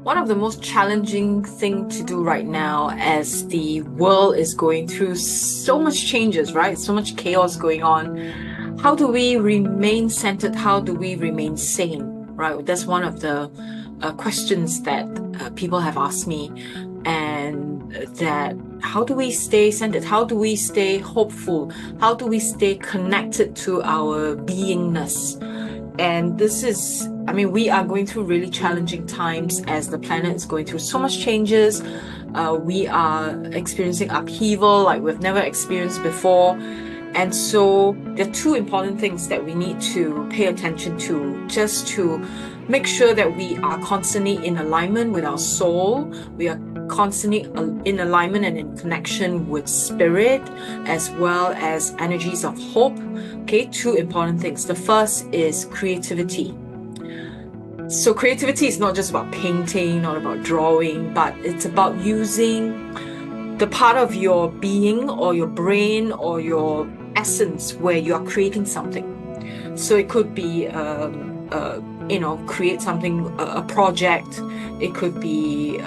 One of the most challenging thing to do right now, as the world is going through so much changes, right? So much chaos going on. How do we remain centered? How do we remain sane, right? That's one of the questions that people have asked me. And that how do we stay centered? How do we stay hopeful? How do we stay connected to our beingness? And this is, we are going through really challenging times as the planet is going through so much changes. We are experiencing upheaval like we've never experienced before. And so there are two important things that we need to pay attention to, just to make sure that we are constantly in alignment with our soul. We are constantly in alignment and in connection with spirit, as well as energies of hope. Okay, two important things. The first is creativity. So creativity is not just about painting, not about drawing, but it's about using the part of your being or your brain or your essence where you are creating something. So it could be create something, a project. It could be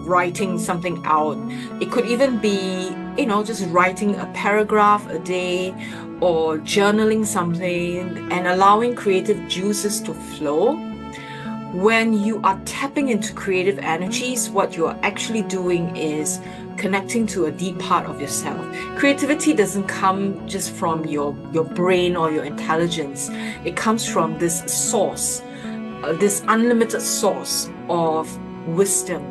writing something out. It could even be just writing a paragraph a day, or journaling something, and allowing creative juices to flow. When you are tapping into creative energies, what you are actually doing is connecting to a deep part of yourself. Creativity doesn't come just from your brain or your intelligence. It comes from this source, this unlimited source of wisdom,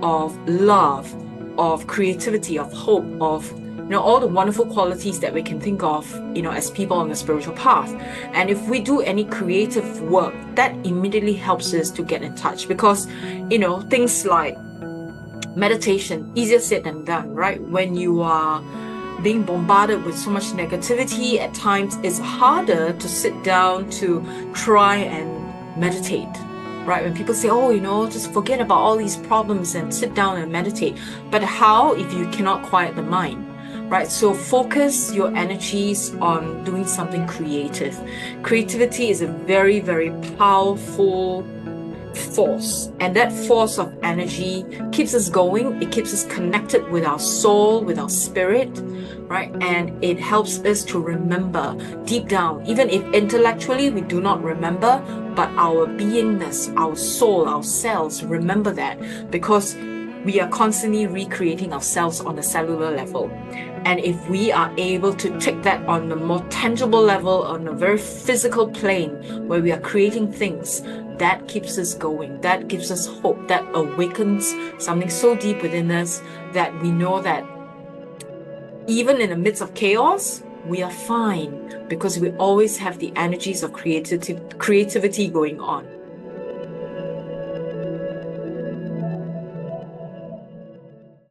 of love, of creativity, of hope, of all the wonderful qualities that we can think of, as people on the spiritual path. And if we do any creative work, that immediately helps us to get in touch, because, things like meditation, easier said than done, right? When you are being bombarded with so much negativity, at times it's harder to sit down to try and meditate. Right? When people say, just forget about all these problems and sit down and meditate. But how if you cannot quiet the mind? Right? So focus your energies on doing something creative. Creativity is a very, very powerful force, and that force of energy keeps us going. It keeps us connected with our soul, with our spirit, right? And it helps us to remember deep down, even if intellectually we do not remember, but our beingness, our soul, our cells remember that, because we are constantly recreating ourselves on a cellular level. And if we are able to take that on a more tangible level, on a very physical plane, where we are creating things, that keeps us going. That gives us hope. That awakens something so deep within us that we know that even in the midst of chaos, we are fine, because we always have the energies of creativity going on.